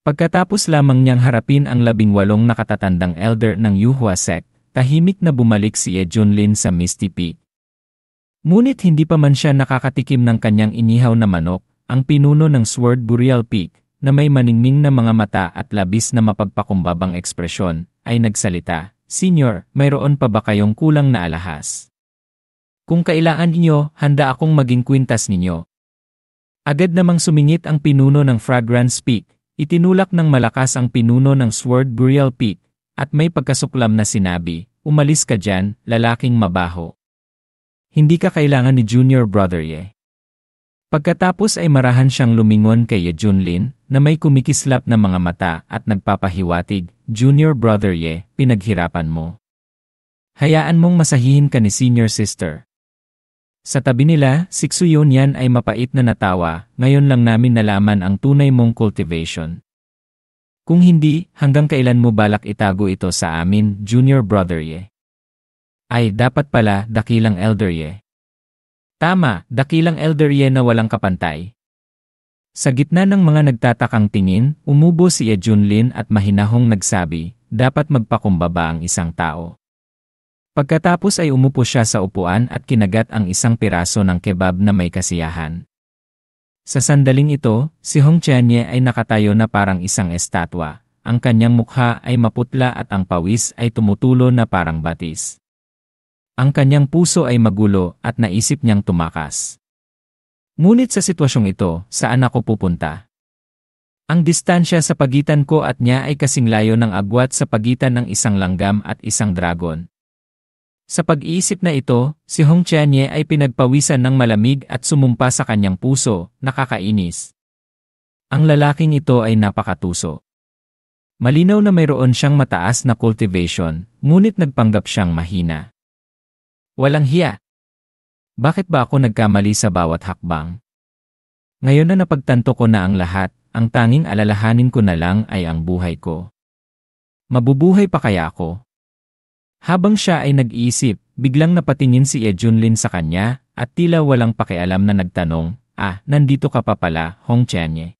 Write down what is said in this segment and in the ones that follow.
Pagkatapos lamang niyang harapin ang 18 nakatatandang elder ng Yuhua sect, tahimik na bumalik si Ye Junlin sa Misty Peak. Ngunit hindi pa man siya nakakatikim ng kanyang inihaw na manok, ang pinuno ng Sword Burial Peak, na may maningning na mga mata at labis na mapagpakumbabang ekspresyon, ay nagsalita, "Senior, mayroon pa ba kayong kulang na alahas? Kung kailangan ninyo, handa akong maging kwintas ninyo." Agad namang sumingit ang pinuno ng Fragrance Peak, itinulak ng malakas ang pinuno ng Sword Burial Peak, at may pagkasuklam na sinabi, "Umalis ka dyan, lalaking mabaho. Hindi ka kailangan ni Junior Brother Ye." Pagkatapos ay marahan siyang lumingon kay Ye Junlin, na may kumikislap na mga mata at nagpapahiwatig, "Junior Brother Ye, pinaghirapan mo. Hayaan mong masahihin ka ni Senior Sister." Sa tabi nila, si Xuyon Yan ay mapait na natawa, "Ngayon lang namin nalaman ang tunay mong cultivation. Kung hindi, hanggang kailan mo balak itago ito sa amin, Junior Brother Ye?" "Ay, dapat pala, dakilang Elder Ye." "Tama, dakilang Elder Ye na walang kapantay." Sa gitna ng mga nagtatakang tingin, umubo si Ye Junlin at mahinahong nagsabi, "Dapat magpakumbaba ang isang tao." Pagkatapos ay umupo siya sa upuan at kinagat ang isang piraso ng kebab na may kasiyahan. Sa sandaling ito, si Hong Qianye ay nakatayo na parang isang estatwa. Ang kanyang mukha ay maputla at ang pawis ay tumutulo na parang batis. Ang kanyang puso ay magulo at naisip niyang tumakas. Ngunit sa sitwasyong ito, saan ako pupunta? Ang distansya sa pagitan ko at niya ay kasing layo ng agwat sa pagitan ng isang langgam at isang dragon. Sa pag-iisip na ito, si Hong Qianye ay pinagpawisan ng malamig at sumumpa sa kanyang puso, nakakainis. Ang lalaking ito ay napakatuso. Malinaw na mayroon siyang mataas na cultivation, ngunit nagpanggap siyang mahina. Walang hiya. Bakit ba ako nagkamali sa bawat hakbang? Ngayon na napagtanto ko na ang lahat, ang tanging alalahanin ko na lang ay ang buhay ko. Mabubuhay pa kaya ako? Habang siya ay nag-iisip, biglang napatingin si Ye Junlin sa kanya, at tila walang pakialam na nagtanong, "Nandito ka pa pala, Hong Qianye."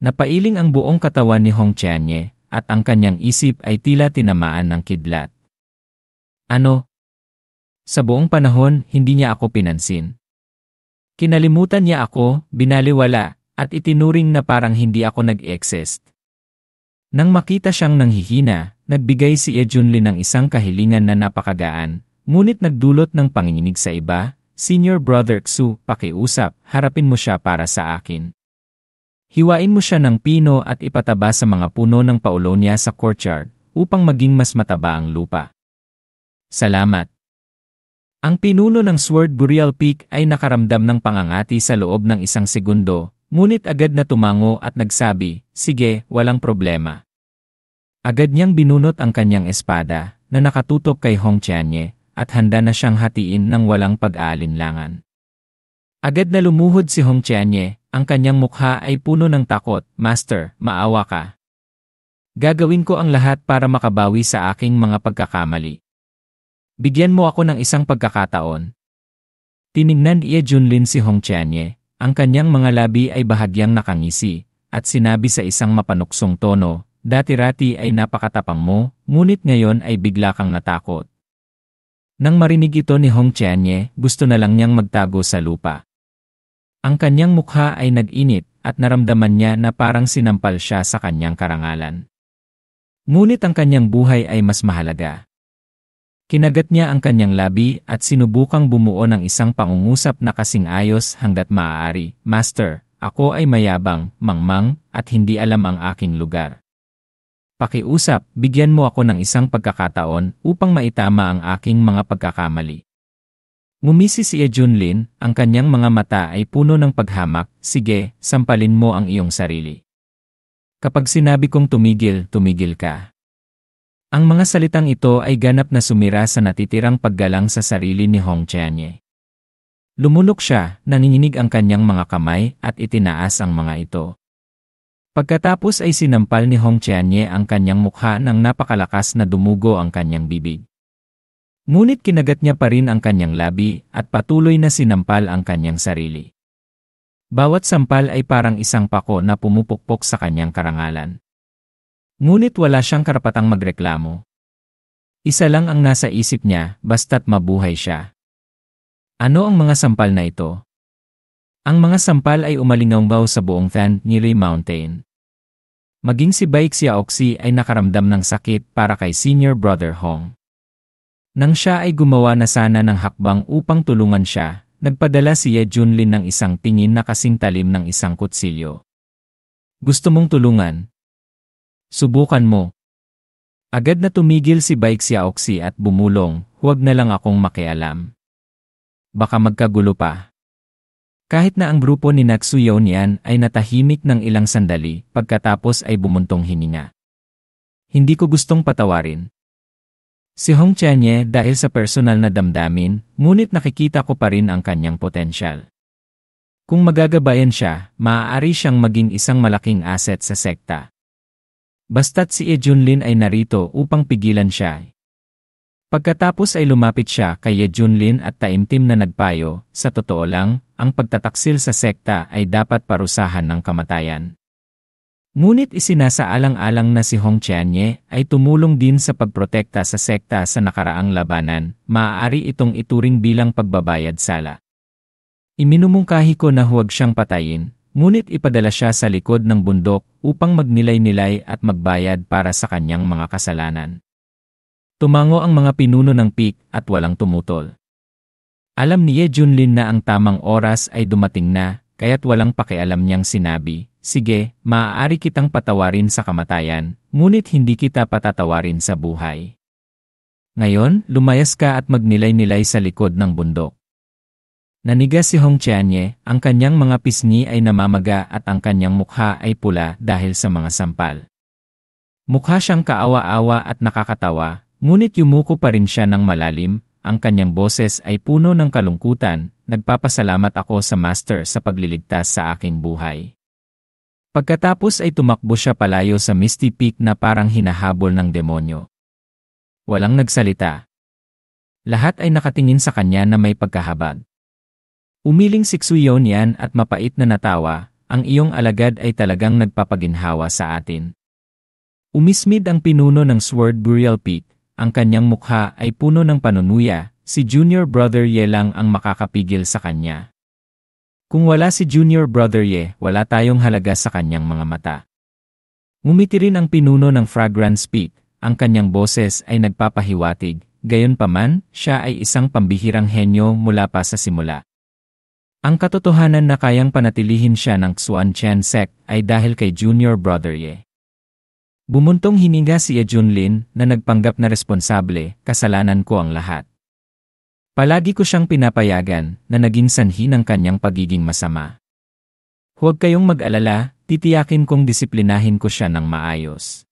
Napailing ang buong katawan ni Hong Qianye, at ang kanyang isip ay tila tinamaan ng kidlat. Ano? Sa buong panahon, hindi niya ako pinansin. Kinalimutan niya ako, binaliwala, at itinuring na parang hindi ako nag-exist. Nang makita siyang nanghihina, nagbigay si Ye Junlin ng isang kahilingan na napakagaan, ngunit nagdulot ng panginginig sa iba, "Senior Brother Xu, pakiusap, harapin mo siya para sa akin. Hiwain mo siya ng pino at ipataba sa mga puno ng paulonia sa courtyard, upang maging mas mataba ang lupa." "Salamat." Ang pinuno ng Sword Burial Peak ay nakaramdam ng pangangati sa loob ng isang segundo, ngunit agad na tumango at nagsabi, "Sige, walang problema." Agad niyang binunot ang kanyang espada, na nakatutok kay Hong Qianye, at handa na siyang hatiin ng walang pag-aalinlangan. Agad na lumuhod si Hong Qianye, ang kanyang mukha ay puno ng takot, "Master, maawa ka. Gagawin ko ang lahat para makabawi sa aking mga pagkakamali. Bigyan mo ako ng isang pagkakataon." Tiningnan ni Ye Junlin si Hong Qianye, ang kanyang mga labi ay bahagyang nakangisi, at sinabi sa isang mapanuksong tono, "Dati-rati ay napakatapang mo, ngunit ngayon ay bigla kang natakot." Nang marinig ito ni Hong Qianye, gusto na lang niyang magtago sa lupa. Ang kanyang mukha ay nag-init, at naramdaman niya na parang sinampal siya sa kanyang karangalan. Ngunit ang kanyang buhay ay mas mahalaga. Kinagat niya ang kanyang labi at sinubukang bumuo ng isang pangungusap na kasing ayos hanggat maaari, "Master, ako ay mayabang, mangmang, at hindi alam ang aking lugar. Pakiusap, bigyan mo ako ng isang pagkakataon upang maitama ang aking mga pagkakamali." Ngumisi si Ye Junlin, ang kanyang mga mata ay puno ng paghamak, "Sige, sampalin mo ang iyong sarili. Kapag sinabi kong tumigil, tumigil ka." Ang mga salitang ito ay ganap na sumira sa natitirang paggalang sa sarili ni Hong Qianye. Lumunok siya, nanginginig ang kanyang mga kamay at itinaas ang mga ito. Pagkatapos ay sinampal ni Hong Qianye ang kanyang mukha ng napakalakas na dumugo ang kanyang bibig. Ngunit kinagat niya pa rin ang kanyang labi at patuloy na sinampal ang kanyang sarili. Bawat sampal ay parang isang pako na pumupukpok sa kanyang karangalan. Ngunit wala siyang karapatang magreklamo. Isa lang ang nasa isip niya, basta't mabuhay siya. Ano ang mga sampal na ito? Ang mga sampal ay umalingawgaw sa buong Than Nili Mountain. Maging si Baek Xiaoxi ay nakaramdam ng sakit para kay Senior Brother Hong. Nang siya ay gumawa na sana ng hakbang upang tulungan siya, nagpadala si Ye Junlin ng isang tingin na kasing talim ng isang kutsilyo. Gusto mong tulungan? Subukan mo. Agad na tumigil si Baek Xiaoxi at bumulong, huwag na lang akong makialam. Baka magkagulo pa. Kahit na ang grupo ni Naksuyeon ay natahimik ng ilang sandali, pagkatapos ay bumuntong hininga. Hindi ko gustong patawarin si Hong Chanye dahil sa personal na damdamin, ngunit nakikita ko pa rin ang kanyang potensyal. Kung magagabayan siya, maaari siyang maging isang malaking asset sa sekta. Basta't si Ye Junlin ay narito upang pigilan siya. Pagkatapos ay lumapit siya kay Ye Junlin at taimtim na nagpayo, sa totoo lang, ang pagtataksil sa sekta ay dapat parusahan ng kamatayan. Ngunit isinasaalang-alang na si Hong Chanye ay tumulong din sa pagprotekta sa sekta sa nakaraang labanan, maaari itong ituring bilang pagbabayad sala. Iminumungkahi ko na huwag siyang patayin, ngunit ipadala siya sa likod ng bundok upang magnilay-nilay at magbayad para sa kanyang mga kasalanan. Tumango ang mga pinuno ng Peak at walang tumutol. Alam ni Ye Junlin na ang tamang oras ay dumating na, kaya't walang pakialam niyang sinabi, sige, maaari kitang patawarin sa kamatayan, ngunit hindi kita patatawarin sa buhay. Ngayon, lumayas ka at magnilay-nilay sa likod ng bundok. Nanigas si Hong Chanye, ang kanyang mga pisngi ay namamaga at ang kanyang mukha ay pula dahil sa mga sampal. Mukha siyang kaawa-awa at nakakatawa, ngunit yumuko pa rin siya ng malalim, ang kanyang boses ay puno ng kalungkutan, nagpapasalamat ako sa Master sa pagliligtas sa aking buhay. Pagkatapos ay tumakbo siya palayo sa Misty Peak na parang hinahabol ng demonyo. Walang nagsalita. Lahat ay nakatingin sa kanya na may pagkahabag. Umiling si Naksuyeon at mapait na natawa, ang iyong alagad ay talagang nagpapaginhawa sa atin. Umismid ang pinuno ng Sword Burial Peak, ang kanyang mukha ay puno ng panunuya, si Junior Brother Ye lang ang makakapigil sa kanya. Kung wala si Junior Brother Ye, wala tayong halaga sa kanyang mga mata. Ngumiti rin ang pinuno ng Fragrance Peak, ang kanyang boses ay nagpapahiwatig, gayunpaman, siya ay isang pambihirang henyo mula pa sa simula. Ang katotohanan na kayang panatilihin siya ng Xuan Chen Sect ay dahil kay Junior Brother Ye. Bumuntong hininga si Ye Junlin na nagpanggap na responsable, kasalanan ko ang lahat. Palagi ko siyang pinapayagan na naging sanhi ng kanyang pagiging masama. Huwag kayong mag-alala, titiyakin kong disiplinahin ko siya ng maayos.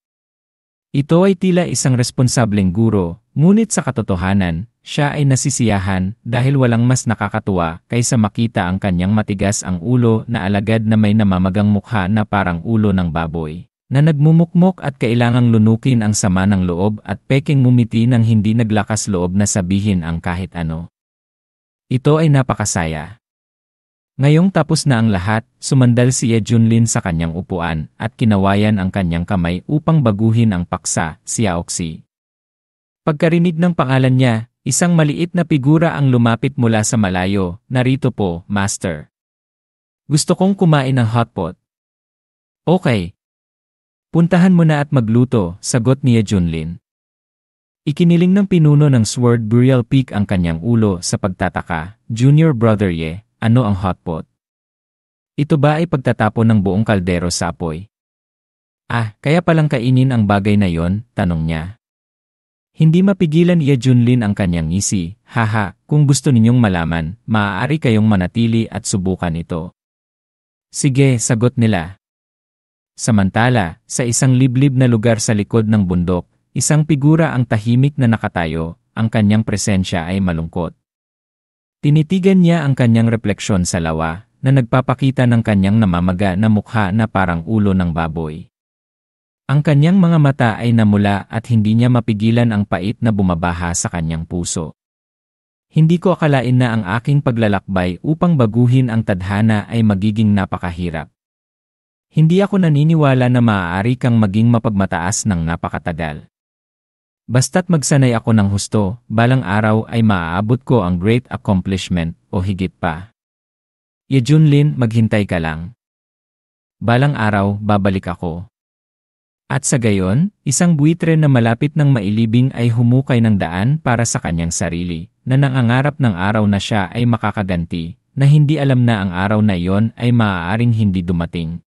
Ito ay tila isang responsableng guro, ngunit sa katotohanan, siya ay nasisiyahan dahil walang mas nakakatuwa kaysa makita ang kanyang matigas ang ulo na alagad na may namamagang mukha na parang ulo ng baboy, na nagmumukmok at kailangang lunukin ang sama ng loob at peking ngumiti ng hindi naglakas loob na sabihin ang kahit ano. Ito ay napakasaya. Ngayong tapos na ang lahat, sumandal si Ye Junlin sa kanyang upuan at kinawayan ang kanyang kamay upang baguhin ang paksa, Xiaoxi. Pagkarinig ng pangalan niya, isang maliit na figura ang lumapit mula sa malayo, narito po, Master. Gusto kong kumain ng hotpot. Okay. Puntahan mo na at magluto, sagot ni Ye Junlin. Ikiniling ng pinuno ng Sword Burial Peak ang kanyang ulo sa pagtataka, Junior Brother Ye, ano ang hotpot? Ito ba ay pagtatapon ng buong kaldero sa apoy? Ah, kaya palang kainin ang bagay na yon, tanong niya. Hindi mapigilan ni Ye Junlin ang kanyang ngisi, haha, kung gusto ninyong malaman, maaari kayong manatili at subukan ito. Sige, sagot nila. Samantala, sa isang liblib na lugar sa likod ng bundok, isang figura ang tahimik na nakatayo, ang kanyang presensya ay malungkot. Tinitigan niya ang kanyang refleksyon sa lawa, na nagpapakita ng kanyang namamaga na mukha na parang ulo ng baboy. Ang kanyang mga mata ay namula at hindi niya mapigilan ang pait na bumabaha sa kanyang puso. Hindi ko akalain na ang aking paglalakbay upang baguhin ang tadhana ay magiging napakahirap. Hindi ako naniniwala na maaari kang maging mapagmataas ng napakatagal. Basta't magsanay ako ng husto, balang araw ay maaabot ko ang great accomplishment o higit pa. Ye Junlin, maghintay ka lang. Balang araw, babalik ako. At sa gayon, isang buitre na malapit ng mailibing ay humukay ng daan para sa kanyang sarili, na nangangarap ng araw na siya ay makakaganti, na hindi alam na ang araw na iyon ay maaaring hindi dumating.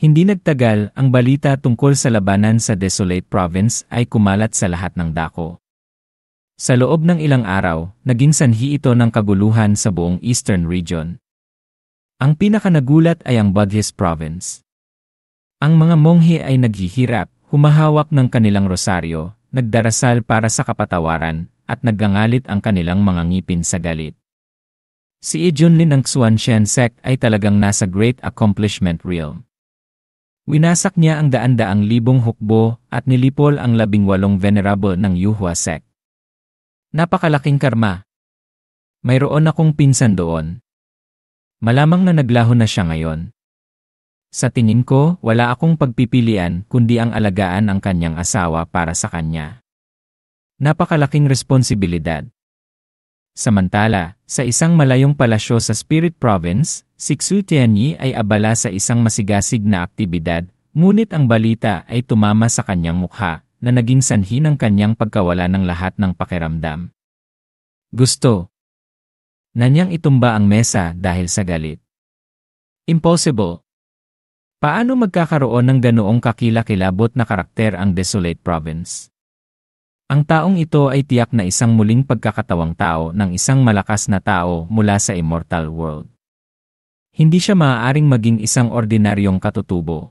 Hindi nagtagal, ang balita tungkol sa labanan sa Desolate Province ay kumalat sa lahat ng dako. Sa loob ng ilang araw, naging sanhi ito ng kaguluhan sa buong Eastern Region. Ang pinakanagulat ay ang Buddhist Province. Ang mga monghe ay naghihirap, humahawak ng kanilang rosaryo, nagdarasal para sa kapatawaran, at naggangalit ang kanilang mga ngipin sa galit. Si Junlin ng Xuanxian sect ay talagang nasa great accomplishment realm. Winasak niya ang daan-daang libong hukbo at nilipol ang 18 venerable ng Yuhua sect. Napakalaking karma. Mayroon akong pinsan doon. Malamang na naglaho na siya ngayon. Sa tingin ko, wala akong pagpipilian kundi ang alagaan ang kanyang asawa para sa kanya. Napakalaking responsibilidad. Samantala, sa isang malayong palasyo sa Spirit Province, si Xu Tianyi ay abala sa isang masigasig na aktibidad, ngunit ang balita ay tumama sa kanyang mukha, na naging sanhi ng kanyang pagkawala ng lahat ng pakiramdam. Gusto na niyang itumba ang mesa dahil sa galit. Impossible. Paano magkakaroon ng ganoong kakilakilabot na karakter ang Desolate Province? Ang taong ito ay tiyak na isang muling pagkakatawang tao ng isang malakas na tao mula sa immortal world. Hindi siya maaaring maging isang ordinaryong katutubo.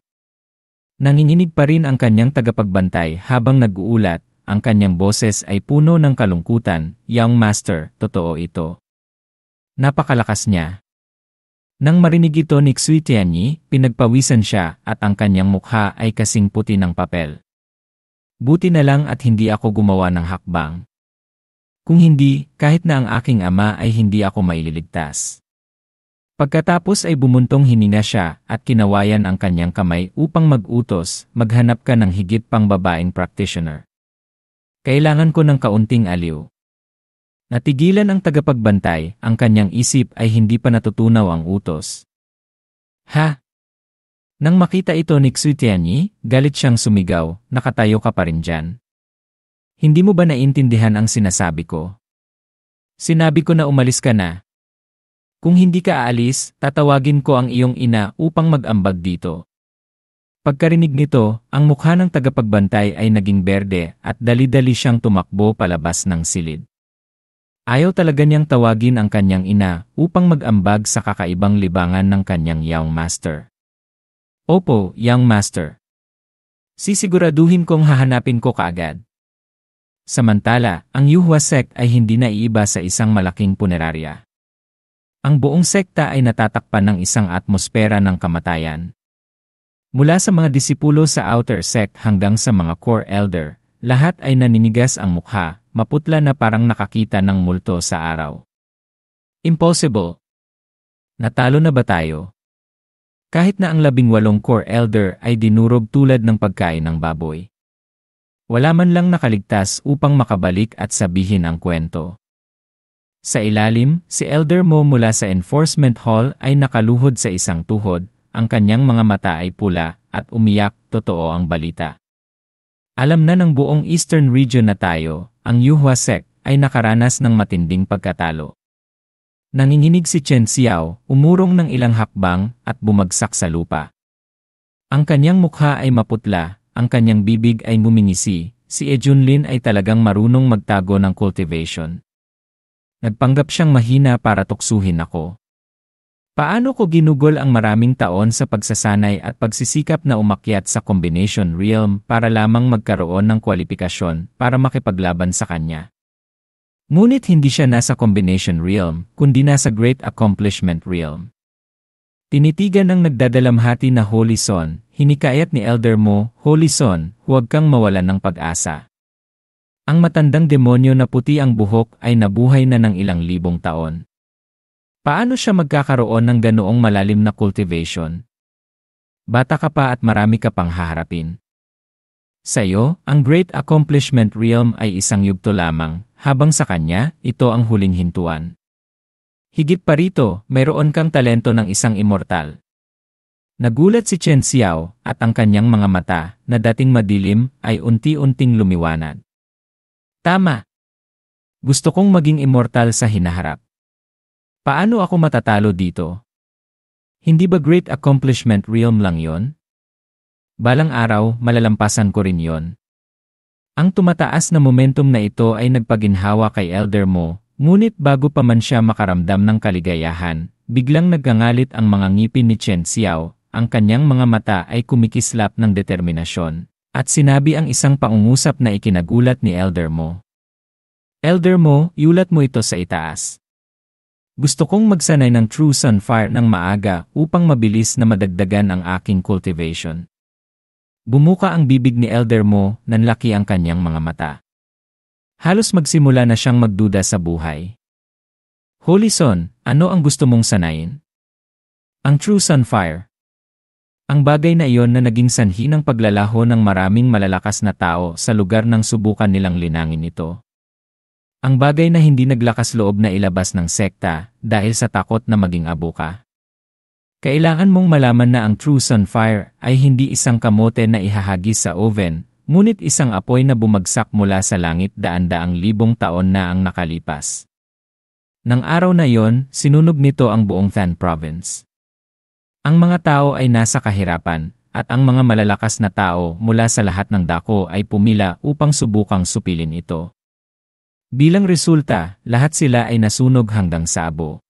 Nanginginig pa rin ang kanyang tagapagbantay habang nag-uulat, ang kanyang boses ay puno ng kalungkutan, "Young Master, totoo ito." Napakalakas niya. Nang marinig ito ni Xu Tianyi, pinagpawisan siya at ang kanyang mukha ay kasing puti ng papel. Buti na lang at hindi ako gumawa ng hakbang. Kung hindi, kahit na ang aking ama ay hindi ako maililigtas. Pagkatapos ay bumuntong hininga siya at kinawayan ang kanyang kamay upang mag-utos, maghanap ka ng higit pang babaeng practitioner. Kailangan ko ng kaunting aliw. Natigilan ang tagapagbantay, ang kanyang isip ay hindi pa natutunaw ang utos. Ha? Nang makita ito ni Xu Tianyi, galit siyang sumigaw, "Nakatayo ka pa rin dyan. Hindi mo ba naintindihan ang sinasabi ko? Sinabi ko na umalis ka na. Kung hindi ka aalis, tatawagin ko ang iyong ina upang mag-ambag dito." Pagkarinig nito, ang mukha ng tagapagbantay ay naging berde at dali-dali siyang tumakbo palabas ng silid. Ayaw talaga niyang tawagin ang kanyang ina upang mag-ambag sa kakaibang libangan ng kanyang young master. Opo, young master. Sisiguraduhin kong hahanapin ko kaagad. Samantala, ang Yuhua sect ay hindi naiiba sa isang malaking punerarya. Ang buong sekta ay natatakpan ng isang atmosfera ng kamatayan. Mula sa mga disipulo sa outer sect hanggang sa mga core elder, lahat ay naninigas ang mukha, maputla na parang nakakita ng multo sa araw. Impossible. Natalo na ba tayo? Kahit na ang 18 core elder ay dinurog tulad ng pagkain ng baboy. Wala man lang nakaligtas upang makabalik at sabihin ang kwento. Sa ilalim, si Elder Mo mula sa Enforcement Hall ay nakaluhod sa isang tuhod, ang kanyang mga mata ay pula, at umiyak, totoo ang balita. Alam na ng buong Eastern Region na tayo, ang Yuhua sect ay nakaranas ng matinding pagkatalo. Nanginginig si Chen Xiao, umurong ng ilang hakbang at bumagsak sa lupa. Ang kanyang mukha ay maputla, ang kanyang bibig ay ngumingisi, si Junlin ay talagang marunong magtago ng cultivation. Nagpanggap siyang mahina para tuksuhin ako. Paano ko ginugol ang maraming taon sa pagsasanay at pagsisikap na umakyat sa combination realm para lamang magkaroon ng kwalifikasyon para makipaglaban sa kanya? Ngunit hindi siya nasa combination realm, kundi nasa great accomplishment realm. Tinitigan ng nagdadalamhati na Holy Son, hinikayat ni Elder Mo, "Holy Son, huwag kang mawalan ng pag-asa. Ang matandang demonyo na puti ang buhok ay nabuhay na ng ilang libong taon. Paano siya magkakaroon ng ganoong malalim na cultivation? Bata ka pa at marami ka pang haharapin. Sa iyo, ang Great Accomplishment Realm ay isang yugto lamang, habang sa kanya, ito ang huling hintuan. Higit pa rito, mayroon kang talento ng isang immortal. Nagulat si Chen Xiao at ang kanyang mga mata, na dating madilim, ay unti-unting lumiwanag. Tama. Gusto kong maging immortal sa hinaharap. Paano ako matatalo dito? Hindi ba Great Accomplishment Realm lang yon? Balang araw, malalampasan ko rin yon. Ang tumataas na momentum na ito ay nagpaginhawa kay Elder Mo, ngunit bago pa man siya makaramdam ng kaligayahan, biglang naggangalit ang mga ngipin ni Chen Xiao, ang kanyang mga mata ay kumikislap ng determinasyon, at sinabi ang isang pangungusap na ikinagulat ni Elder Mo. Elder Mo, iulat mo ito sa itaas. Gusto kong magsanay ng True Sunfire ng maaga upang mabilis na madagdagan ang aking cultivation. Bumuka ang bibig ni Elder Mo, nanlaki ang kanyang mga mata. Halos magsimula na siyang magduda sa buhay. Holy Son, ano ang gusto mong sanayin? Ang True Sunfire. Ang bagay na iyon na naging sanhi ng paglalaho ng maraming malalakas na tao sa lugar ng subukan nilang linangin ito. Ang bagay na hindi naglakas loob na ilabas ng sekta dahil sa takot na maging abo ka. Kailangan mong malaman na ang True Sunfire ay hindi isang kamote na ihahagis sa oven, ngunit isang apoy na bumagsak mula sa langit daan-daang libong taon na ang nakalipas. Nang araw na yon, sinunog nito ang buong Than Province. Ang mga tao ay nasa kahirapan, at ang mga malalakas na tao mula sa lahat ng dako ay pumila upang subukang supilin ito. Bilang resulta, lahat sila ay nasunog hanggang sa abo.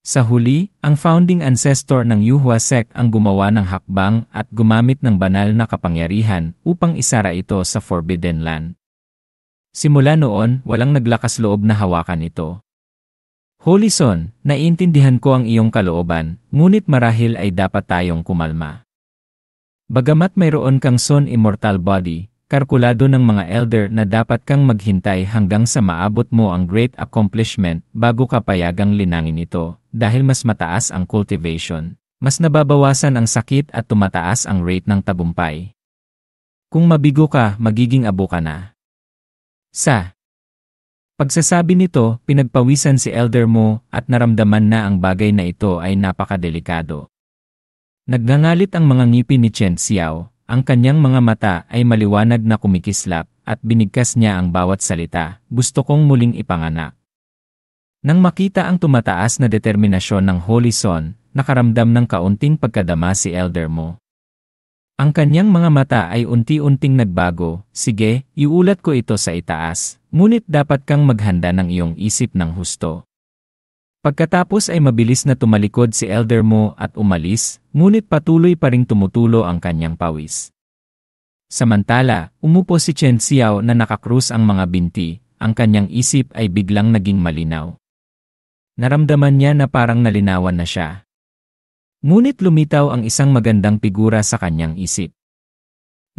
Sa huli, ang founding ancestor ng Yuhua sect ang gumawa ng hakbang at gumamit ng banal na kapangyarihan upang isara ito sa Forbidden Land. Simula noon, walang naglakas loob na hawakan ito. Holy Son, naiintindihan ko ang iyong kalooban, ngunit marahil ay dapat tayong kumalma. Bagamat mayroon kang Son Immortal Body, kalkulado ng mga elder na dapat kang maghintay hanggang sa maabot mo ang Great Accomplishment bago ka payagang linangin ito, dahil mas mataas ang cultivation, mas nababawasan ang sakit at tumataas ang rate ng tagumpay. Kung mabigo ka, magiging abo ka na. Sa pagsasabi nito, pinagpawisan si Elder Mo at naramdaman na ang bagay na ito ay napakadelikado. Nagngangalit ang mga ngipin ni Chen Xiao. Ang kanyang mga mata ay maliwanag na kumikislap at binigkas niya ang bawat salita, gusto kong muling ipanganak. Nang makita ang tumataas na determinasyon ng Holy Son, nakaramdam ng kaunting pagkadama si Elder Mo. Ang kanyang mga mata ay unti-unting nagbago, sige, iulat ko ito sa itaas, ngunit dapat kang maghanda ng iyong isip ng husto. Pagkatapos ay mabilis na tumalikod si Elder Mo at umalis, ngunit patuloy pa ring tumutulo ang kanyang pawis. Samantala, umupo si Chen Xiao na nakakrus ang mga binti, ang kanyang isip ay biglang naging malinaw. Naramdaman niya na parang nalinawan na siya. Ngunit lumitaw ang isang magandang figura sa kanyang isip.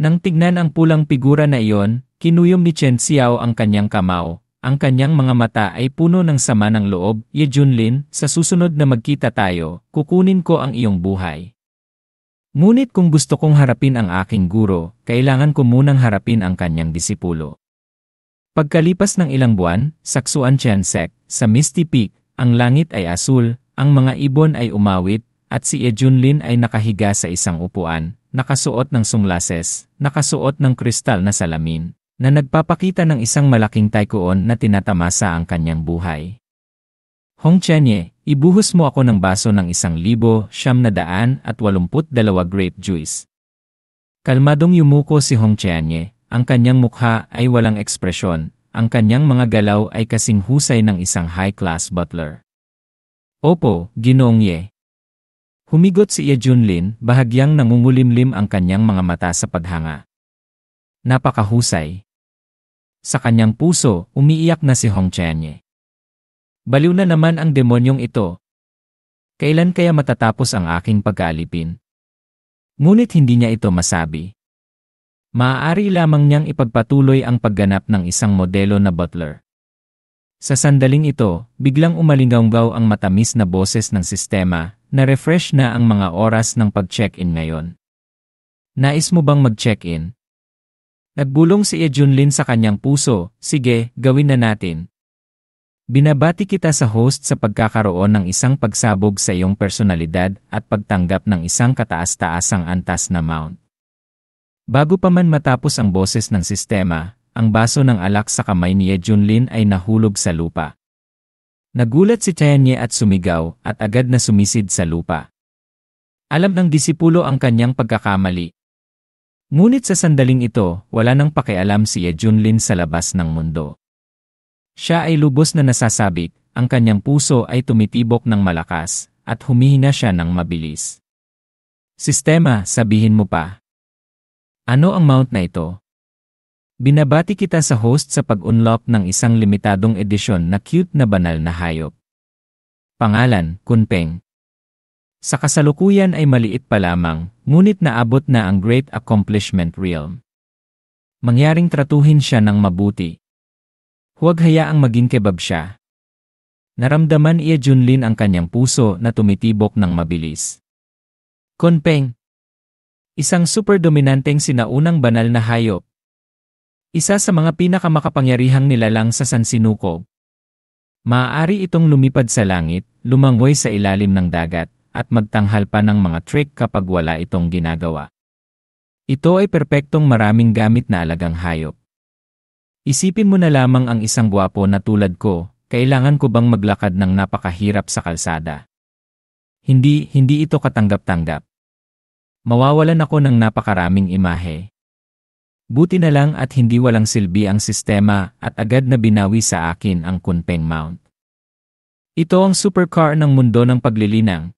Nang tignan ang pulang figura na iyon, kinuyom ni Chen Xiao ang kanyang kamao. Ang kanyang mga mata ay puno ng sama ng loob. Ye Junlin, sa susunod na magkita tayo, kukunin ko ang iyong buhay. Ngunit kung gusto kong harapin ang aking guro, kailangan ko munang harapin ang kanyang disipulo. Pagkalipas ng ilang buwan, sa Xuan Chen Sect, sa Misty Peak, ang langit ay asul, ang mga ibon ay umawit, at si Ye Junlin ay nakahiga sa isang upuan, nakasuot ng sunglasses, nakasuot ng kristal na salamin, na nagpapakita ng isang malaking taikoon na tinatamasa ang kanyang buhay. Hong Chenye, ibuhos mo ako ng baso ng 1,982 grape juice. Kalmadong yumuko si Hong Chenye, ang kanyang mukha ay walang ekspresyon, ang kanyang mga galaw ay kasing husay ng isang high-class butler. Opo, Ginoong Ye. Humigot si Ye Junlin, bahagyang nangungulimlim ang kanyang mga mata sa paghanga. Napakahusay. Sa kanyang puso, umiiyak na si Hong Chenye. Baliw na naman ang demonyong ito. Kailan kaya matatapos ang aking pag-aalipin? Ngunit hindi niya ito masabi. Maaari lamang niyang ipagpatuloy ang pagganap ng isang modelo na butler. Sa sandaling ito, biglang umalinggaw ang matamis na boses ng sistema, na-refresh na ang mga oras ng pag-check-in ngayon. Nais mo bang mag-check-in? Nagbulong si Junlin sa kanyang puso, sige, gawin na natin. Binabati kita sa host sa pagkakaroon ng isang pagsabog sa iyong personalidad at pagtanggap ng isang kataas-taasang antas na mount. Bago pa man matapos ang boses ng sistema, ang baso ng alak sa kamay ni Junlin ay nahulog sa lupa. Nagulat si Tianye at sumigaw at agad na sumisid sa lupa. Alam ng disipulo ang kanyang pagkakamali. Ngunit sa sandaling ito, wala nang pakialam si Junlin sa labas ng mundo. Siya ay lubos na nasasabik, ang kanyang puso ay tumitibok ng malakas, at humihina siya ng mabilis. Sistema, sabihin mo pa. Ano ang mount na ito? Binabati kita sa host sa pag-unlock ng isang limitadong edisyon na cute na banal na hayop. Pangalan, Kunpeng. Sa kasalukuyan ay maliit pa lamang, ngunit naabot na ang Great Accomplishment Realm. Mangyaring tratuhin siya ng mabuti. Huwag hayaang maging kebab siya. Naramdaman ni Junlin ang kanyang puso na tumitibok ng mabilis. Kunpeng. Isang super dominanteng sinaunang banal na hayop. Isa sa mga pinakamakapangyarihang nilalang sa Sansinukob. Maaari itong lumipad sa langit, lumangoy sa ilalim ng dagat, at magtanghal pa ng mga trick kapag wala itong ginagawa. Ito ay perpektong maraming gamit na alagang hayop. Isipin mo na lamang ang isang gwapo na tulad ko, kailangan ko bang maglakad ng napakahirap sa kalsada? Hindi ito katanggap-tanggap. Mawawalan ako ng napakaraming imahe. Buti na lang at hindi walang silbi ang sistema at agad na binawi sa akin ang Kunpeng Mount. Ito ang supercar ng mundo ng paglilinang.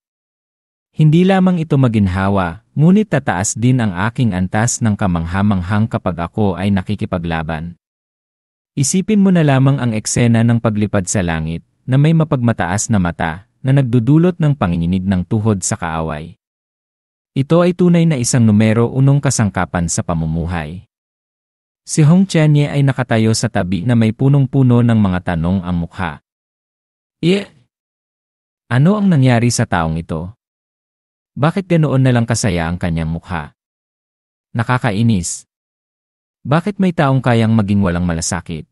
Hindi lamang ito maginhawa, ngunit tataas din ang aking antas ng kamanghamanghang kapag ako ay nakikipaglaban. Isipin mo na lamang ang eksena ng paglipad sa langit na may mapagmataas na mata na nagdudulot ng panginginig ng tuhod sa kaaway. Ito ay tunay na isang numero unong kasangkapan sa pamumuhay. Si Hong Tianye ay nakatayo sa tabi na may punong-puno ng mga tanong ang mukha. Ano ang nangyari sa taong ito? Bakit ganoon na lang kasaya ang kanyang mukha? Nakakainis. Bakit may taong kayang maging walang malasakit?